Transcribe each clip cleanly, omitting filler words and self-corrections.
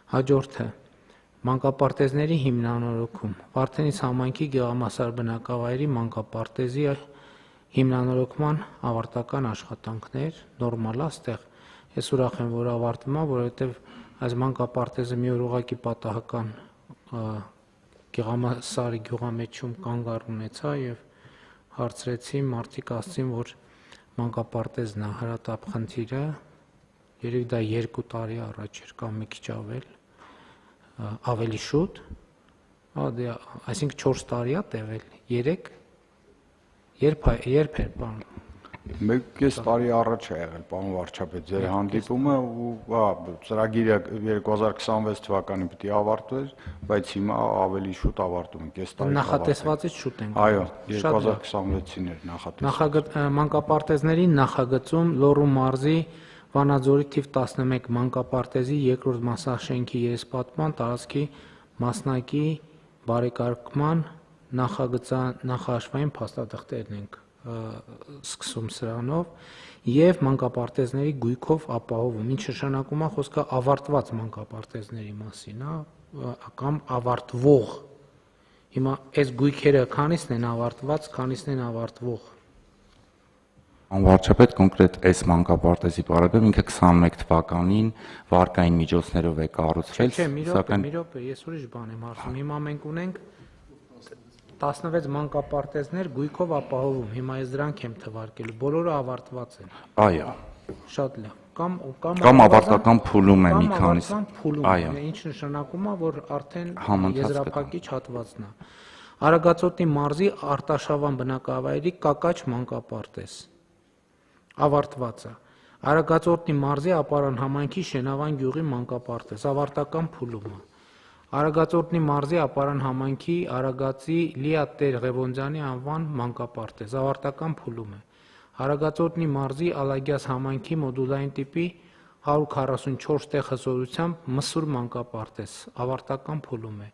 Հաջորդը մանկապարտեզների հիմնանորոգում, Վարդենիս համայնքի գյուղամասար բնակավայրի մանկապարտեզի հիմնանորոգման ավարտական աշխատանքներ, նորմալ է, այստեղ ես ուրախ եմ, որ ավարտվում է, որովհետև այս մանկապարտեզը մի օր ուղղակի պատահական գյուղամասարի գյուղամեջում կանգ առ ունեցա եւ հարցրեցի, մարդիկ ասացին, որ մանկապարտեզն է հրատապ խնդիրը, երևի դա 2 տարի առաջ էր կամ մի քիչ ավելի շուտ, այսինքն 4 տարի է տևել, 3, երբ էր բան։ 1.5 տարի առաջ է եղել, պարոն վարչապետ, ձեր հանդիպումը ու ծրագիրը 2026 թվականին պիտի ավարտվեր, բայց հիմա ավելի շուտ ավարտում ենք, 5 տարի։ Նախատեսվածից շուտ ենք։ Այո, 2026-ին էր նախատեսված։ Մանկապարտեզների նախագծում Լոռու մարզի Վանաձորի թիվ 11 մանկապարտեզի երկրորդ մասաշենքի երեսպատման տարածքի մասնակի բարեկարգման նախահաշվային փաստաթղթերն ենք սկսում սրանով եւ մանկապարտեզների գույքով ապահովում, ինչ նշանակում է խոսքը ավարտված մանկապարտեզների մասին, կամ ավարտվող։ Հիմա այս գույքերը քանիսն են ավարտված, քանիսն են ավարտվող։ Անվարչապետ կոնկրետ այս մանկապարտեզի բարակը ինքը 21 թվականին վարկային միջոցներով է կառուցվել, սակայն մի րոպե, ես ուրիշ բան եմ ասում։ Հիմա մենք ունենք 16 մանկապարտեզներ գույքով ապահովում։ Հիմա ես դրանք եմ թվարկել, բոլորը ավարտված են։ Այո։ Շատ լավ։ Կամ ավարտական փուլում է մի քանիսը։ Այո։ Ինչ նշանակում է, որ արդեն եզրափակիչ հատվածն է։ Արագածոտնի մարզի Արտաշավան բնակավայրի Կակաչ մանկապարտեզ ավարտված է։ Արագածոտնի մարզի Ապարան համայնքի Շենավան գյուղի մանկապարտեզ ավարտական փուլում է։ Արագածոտնի մարզի Ապարան համայնքի Արագածի Լիա Տեր Ղևոնդյանի անվան մանկապարտեզ ավարտական փուլում է։ Արագածոտնի մարզի Ալագյաս համայնքի մոդուլային տիպի 144 տեղ հզորությամբ Մսուր մանկապարտեզ ավարտական փուլում է։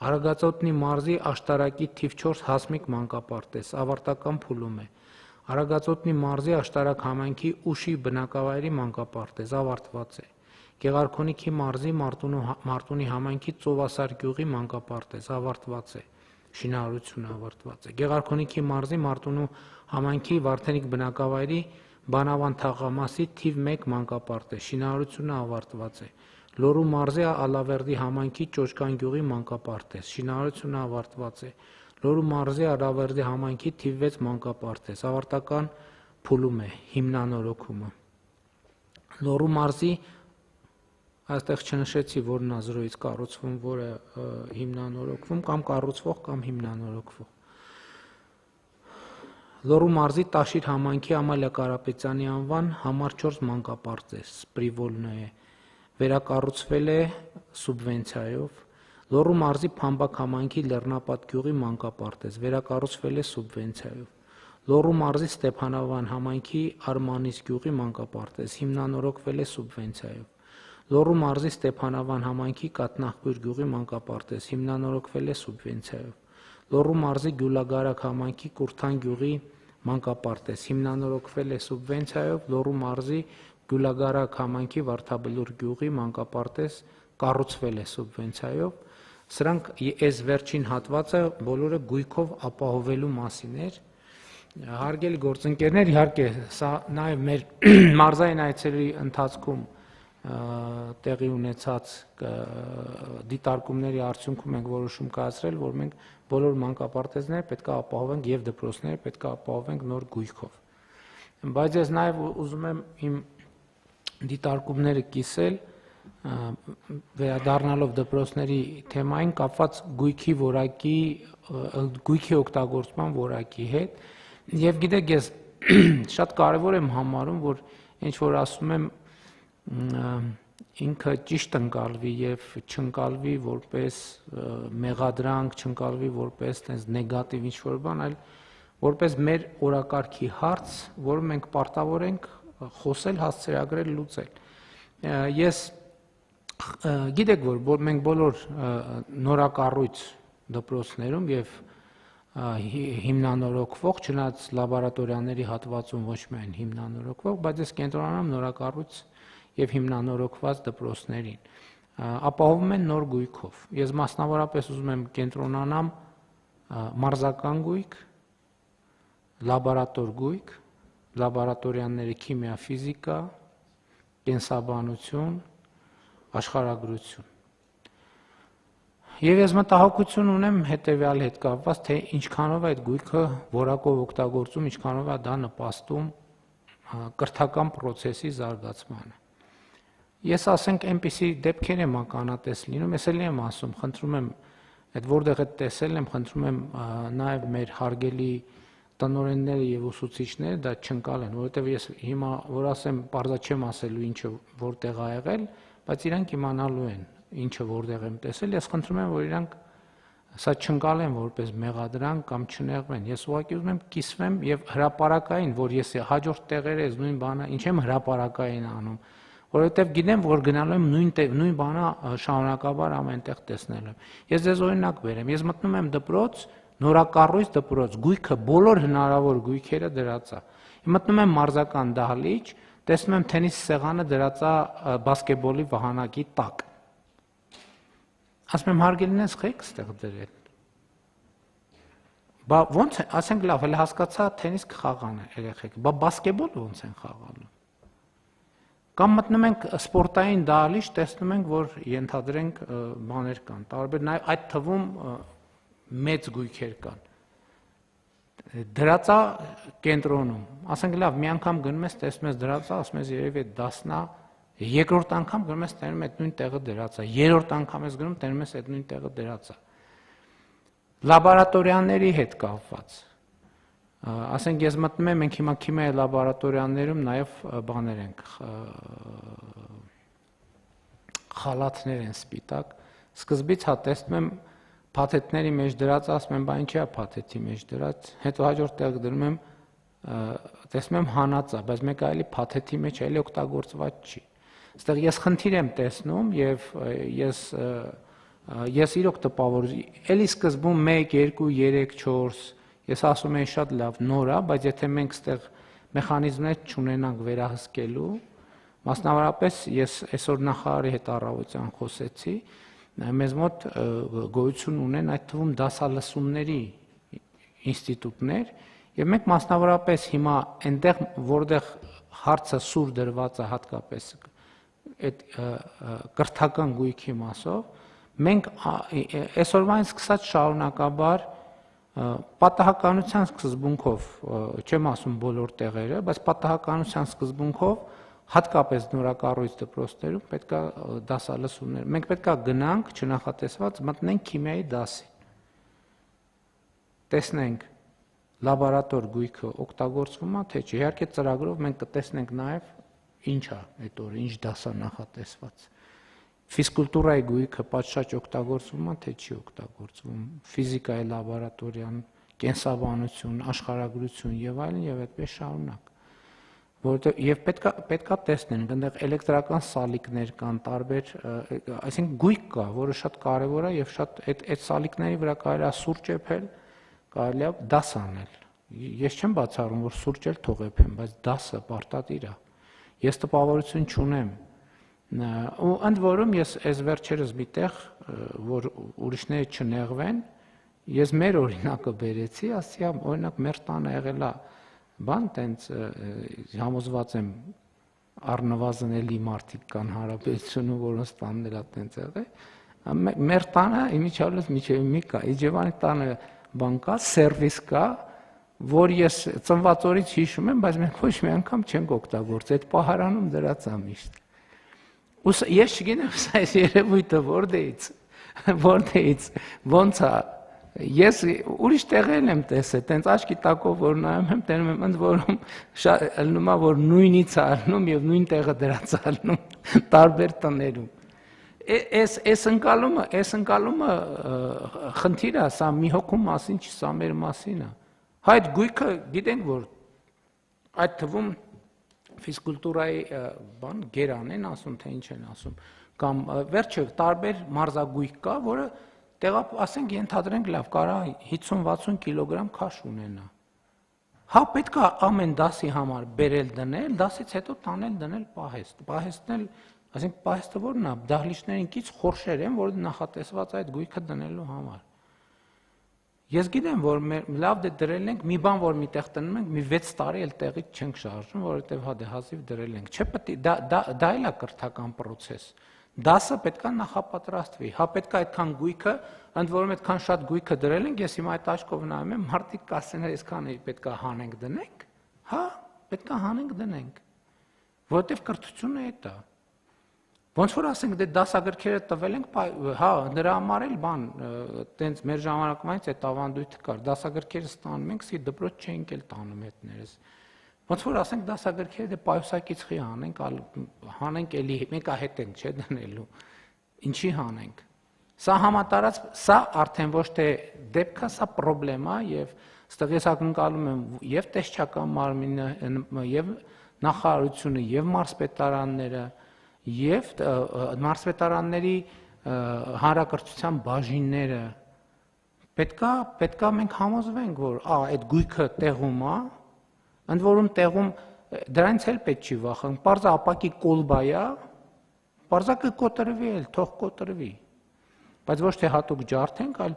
Արագածոտնի մարզի Աշտարակի թիվ 4 Հասմիկ մանկապարտեզ ավարտական փուլում է։ Արագածոտնի մարզի Աշտարակ համայնքի Ուշի բնակավայրի մանկապարտեզ ավարտված է։ Գեղարքունիքի մարզի Մարտունի համայնքի Ծովասար գյուղի մանկապարտեզ ավարտված է։ Շինարարությունը ավարտված է։ Գեղարքունիքի մարզի Մարտունու համայնքի Վարդենիկ բնակավայրի Բանավան թաղամասի թիվ 1 մանկապարտեզ շինարարությունը ավարտված է։ Լոռու մարզի Ալավերդի համայնքի Ճոճկան գյուղի մանկապարտեզ շինարարությունը ավարտված է։ Լոռու մարզի Ալավերդի համայնքի թիվ 6 մանկապարտեզ ավարտական փուլում է հիմնանորոգումը։ Լոռու մարզի այստեղ չնշեցի, որն է 0-ից կառուցվում, որը հիմնանորոգվում կամ կառուցվող կամ հիմնանորոգվող։ Լոռու մարզի Տաշիր համայնքի Ամալիա Կարապետյանի անվան համար 4 մանկապարտեզ Պրիվոլնոյ է, վերակառուցվել է սուբվենցիայով։ Լոռու մարզի Փամբակ համայնքի Լեռնապատ գյուղի մանկապարտեզ վերակառուցվել է սուբվենցիայով։ Լոռու մարզի Ստեփանավան համայնքի Արմանիս գյուղի մանկապարտեզ հիմնանորոգվել է սուբվենցիայով։ Լոռու մարզի Ստեփանավան համայնքի Կատնախբույր գյուղի մանկապարտեզ հիմնանորոգվել է սուբվենցիայով։ Լոռու մարզի Գյուլագարակ համայնքի Կուրթան գյուղի մանկապարտեզ հիմնանորոգվել է սուբվենցիայով։ Լոռու մարզի Գյուլագարակ համայնքի Վարդաբլուր գյուղի մանկապարտեզ կառուցվել է սուբվենցիայով։ Սրանք այս վերջին հատվածը բոլորը գույքով ապահովելու մասին էր։ Հարգելի գործընկերներ, իհարկե, սա նաև մեր մարզային այցերի ընթացքում տեղի ունեցած դիտարկումների արդյունքում ենք որոշում կայացրել, որ մենք բոլոր մանկապարտեզները պետք է ապահովենք եւ դպրոցները պետք է ապահովենք նոր գույքով։ Բայց ես նաև ուզում եմ իմ դիտարկումները կիսել վերադառնալով դպրոցների թեմային կապված գույքի որակի, գույքի օգտագործման որակի հետ, եւ գիտեք, ես շատ կարեւոր եմ համարում, որ ինչ որ ասում եմ ինքը ճիշտ ընկալվի եւ չընկալվի որպես մեղադրանք, չընկալվի որպես տես նեգատիվ ինչ որ բան, այլ որպես մեր օրակարգի հարց, որը մենք պարտավոր ենք խոսել, հասցեագրել, լուծել։ Ես գիտեք, որ մենք բոլոր նորակառույց դպրոցներում եւ հիմնանորոգվող, չնայած լաբորատորիաների հատվածում ոչ միայն հիմնանորոգվող, բայց ես կենտրոնանամ նորակառույց եւ հիմնանորոգված դպրոցներին։ ապահովում են նոր գույքով։ Ես մասնավորապես ուզում եմ կենտրոնանամ մարզական գույք, լաբորատոր գույք, լաբորատորիաների քիմիա, ֆիզիկա, կենսաբանություն, աշխարհագրություն։ Եվ ես մտահոգություն ունեմ հետևյալի հետ կապված, թե ինչքանով է այդ գույքը որակով օգտագործում, ինչքանով է դա նպաստում կրթական process-ի զարգացմանը։ Ես ասենք այնպիսի դեպքեր եմ ականատես լինում, ես էլ եմ ասում, խնդրում եմ, այդ որտեղ է տեսել եմ, խնդրում եմ նաև մեր հարգելի տնօրենները եւ ուսուցիչները դա չընկալեն, որովհետեւ ես հիմա որ ասեմ, բարձա չեմ ասելու ինչը որտեղ ա եղել, բայց իրանք իմանալու են ինչը որտեղ եմ տեսել, ես խնդրում եմ, որ իրանք սա չընկալեն որպես մեղադրանք կամ չնեղվեն։ Ես ուղղակի ուզում եմ կիսվեմ եւ հրապարակային, որ ես հաջորդ տեղերը այս նույն բանը ինչ եմ հրապարակային անում, որովհետեւ գիտեմ, որ գնալու եմ նույն բանը շարունակաբար ամենտեղ տեսնել եմ։ Ես ձեզ օրինակ բերեմ, ես մտնում եմ դպրոց, նորակառույց դպրոց, գույքը բոլոր հնարավոր գույքերը դրած է։ Մտնում եմ մարզական դահլիճ, տեսնում եմ թենիս սեղանը դրած է բասկետբոլի վահանակի տակ։ Ասում եմ հարգելին ես խեք ստեղ դրել։ Բա ոնց է, ասենք լավ, հələ հասկացա թենիս կխաղան երեխեք, բա բասկետբոլ ոնց են խաղալու։ Կամ մտնում ենք սպորտային դահլիճ, տեսնում ենք, որ ենթադրենք բաներ կան, տարբեր նաև այդ թվում մեծ գույքեր կան։ Դրածա կենտրոնում, ասենք լավ, մի անգամ գնում ես, տեսնում ես դրածա, ասում ես երևի այդ դասնա, երկրորդ անգամ գնում ես տենում այդ նույն տեղը դրածա, երրորդ անգամ ես գնում տենում ես այդ նույն տեղը դրածա։ Լաբորատորիաների հետ կապված։ Ասենք ես մտնում եմ, մենք հիմա քիմիայի լաբորատորիաներում նաև բաներ ենք, խալաթներ են սպիտակ, սկզբից հա տեսնում եմ փաթեթների մեջ դրած, ասում եմ, բա ինչի է փաթեթի մեջ դրած, հետո հաջորդ տեղ դնում եմ, տեսնում եմ հանածա, բայց մեկ այլի փաթեթի մեջ այլի օգտագործված չի։ Այստեղ ես խնդիր եմ տեսնում եւ ես իրոք տպավոր, էլի սկզբում 1, 2, 3, 4, ես ասում եմ շատ լավ նոր է, բայց եթե մենք այստեղ մեխանիզմներ չունենանք վերահսկելու, մասնավորապես ես այսօր նախարարի հետ առավոտյան խոսեցի, մեզ մոտ գոյություն ունեն այդ թվում դասալսումների ինստիտուտներ եւ մենք մասնավորապես հիմա այնտեղ որտեղ հարցը սուր դրված է հատկապես այդ կրթական գույքի մասով մենք այսօրվանից սկսած շարունակաբար պատահականության սկզբունքով չեմ ասում բոլոր տեղերը, բայց պատահականության սկզբունքով հատկապես նորակառույց դպրոցներում պետք է դասալսումներ։ Մենք պետք է գնանք չնախատեսված մտնենք քիմիայի դասին։ Տեսնենք լաբորատոր գույքը օգտագործվում է թե չէ։ Իհարկե ծրագրով մենք կտեսնենք նաև ինչ է այդ օրը, ինչ դաս է նախատեսված։ Ֆիզկուլտուրայի գույքը պատշաճ օգտագործվում է թե չի օգտագործվում։ Ֆիզիկայի լաբորատորիան, կենսաբանություն, աշխարհագրություն եւ այլն եւ այդպես շարունակ։ Որովհետեւ եւ պետքա տեսնենք, այնտեղ էլեկտրական սալիկներ կան, տարբեր, այսինքն գույք կա, որը շատ կարեւոր է եւ շատ այդ սալիկների վրա կարելի է սուրճ եփել, կարելի է դաս անել։ Ես չեմ բացառում, որ սուրճ էլ թող եփեմ, բայց դասը պարտադիր է։ Ես տպավորություն չունեմ։ Ու ընդ որում ես այս վերջերս միտեղ, որ ուրիշները չնեղվեն, ես մեր օրինակը բերեցի, ասի օրինակ մեր տանը եղել է բան տենց համոզված եմ առնվազն էլի մարդիկ կան հարաբերությունում, որոնց տանն էլ է տենց եղել։ Մեր տանը իմիջիալոց միջև մի կա, Իջևանի տանը բան կա, սերվիս կա, որ ես ծնված օրից հիշում եմ, բայց մենք ոչ մի անգամ չենք օգտագործել, այդ պահարանում դրած է միշտ։ Ես չգիտեմ սա երևույթը որտեղից, ոնց է։ Ես ուրիշ տեղեր եմ տեսել, տենց աչքի տակով որ նայում եմ, տենում եմ ընդ որում ելնում է, որ նույնից է ելնում եւ նույն տեղը դրած է ելնում տարբեր տներում։ Այս ընկալումը խնդիր է, սա մի հոգու մասին չի, սա մեր մասին է։ Այդ գույքը գիտենք, որ այդ թվում ֆիզկուլտուրայի բան գերան են ասում, թե ինչ են ասում, կամ վերջը տարբեր մարզագույք կա, որը ասենք ենթադրենք լավ, կարա 50-60 կիլոգրամ քաշ ունենա։ Հա պետք է ամեն դասի համար բերել դնել, դասից հետո տանել դնել պահեստ։ Պահեստն էլ Այսինքն պահեստը որն է, դահլիճներին կից խորշեր են, որ նախատեսված այդ գույքը դնելու համար։ Ես գիտեմ, որ լավ դե դրել ենք, մի բան որ միտեղ տնում ենք, մի 6 տարի էլ տեղից չենք շարժում, որովհետև հա դե հազիվ դրել ենք։ Չէ՞ պետք է դա էլ է կրթական process։ Դասը պետքա նախապատրաստվի։ Հա պետքա այդքան գույքը, ընդ որում այդքան շատ գույքը դրել ենք, ես հիմա այդ աչքով նայում եմ, մարդիկ կասեն, այսքան է պետքա հանենք դնենք։ Հա, պետքա հանենք դնենք։ Որովհետև կրթությունը այդ է։ Ոնց որ ասենք դե դասագրքերը տվել ենք, հա, դրա համար էլ բան, տենց մեր ժամանակվանից այդ ավանդույթը կար, դասագրքերը ստանում ենք, սի դպրոց չենք էլ տանում հետներս։ Ոնց որ ասենք դասագրքերը դե պայուսակից խի հանենք էլի մեկա հետ ենք, չէ՞ դնելու։ Ինչի հանենք։ Սա համատարած, սա արդեն ոչ թե դեպք է, սա խնդրեմ է եւ ստեղ ես ակնկալում եմ եւ տեսչական մարմինը, եւ նախարարությունը, եւ մարզպետարանները, եւ մարզպետարանների հանրակրթության բաժինները պետքա մենք համոզվենք, որ այդ գույքը տեղում է, ընդ որում տեղում դրանից էլ պետք չի վախենալ, պարզա ապակի կոլբա է, պարզա կկոտրվի էլ, թող կոտրվի, բայց ոչ թե հատուկ ջարդենք, այլ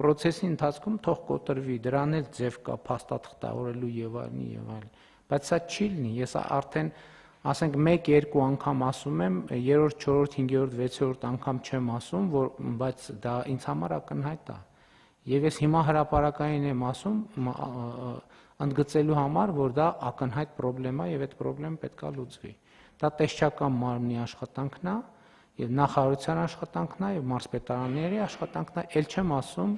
process-ի ընթացքում թող կոտրվի, դրան էլ ձև կա փաստաթղթավորելու եւ այլն, բայց սա չի լինի, ես արդեն ասենք 1-2 անգամ ասում եմ, 3-րդ, 4-րդ, 5-րդ, 6-րդ անգամ չեմ ասում, բայց դա ինձ համար ակնհայտ է։ Եվ ես հիմա հրապարակային եմ ասում, ընդգծելու համար, որ դա ակնհայտ խնդրեմ է եւ այդ խնդրեմը պետքա լուծվի։ Դա տեսչական մարմնի աշխատանքն է, եւ նախարարության աշխատանքն է, եւ մարզպետարանների աշխատանքն է, ել չեմ ասում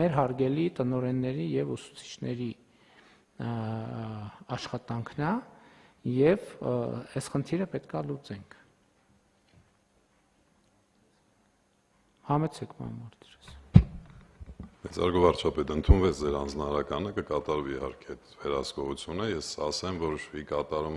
մեր հարգելի տնօրենների եւ ուսուցիչների աշխատանքն է։ Եվ այս խնդիրը պետք է լուծենք։ Համեցեք մամարտիրս։ Մեծարգո վարչապետ, ընդունվեց ձեր անձնարականը, կկատարվի իհարկե վերահսկողությունը, ես ասեմ, որ ի կատարում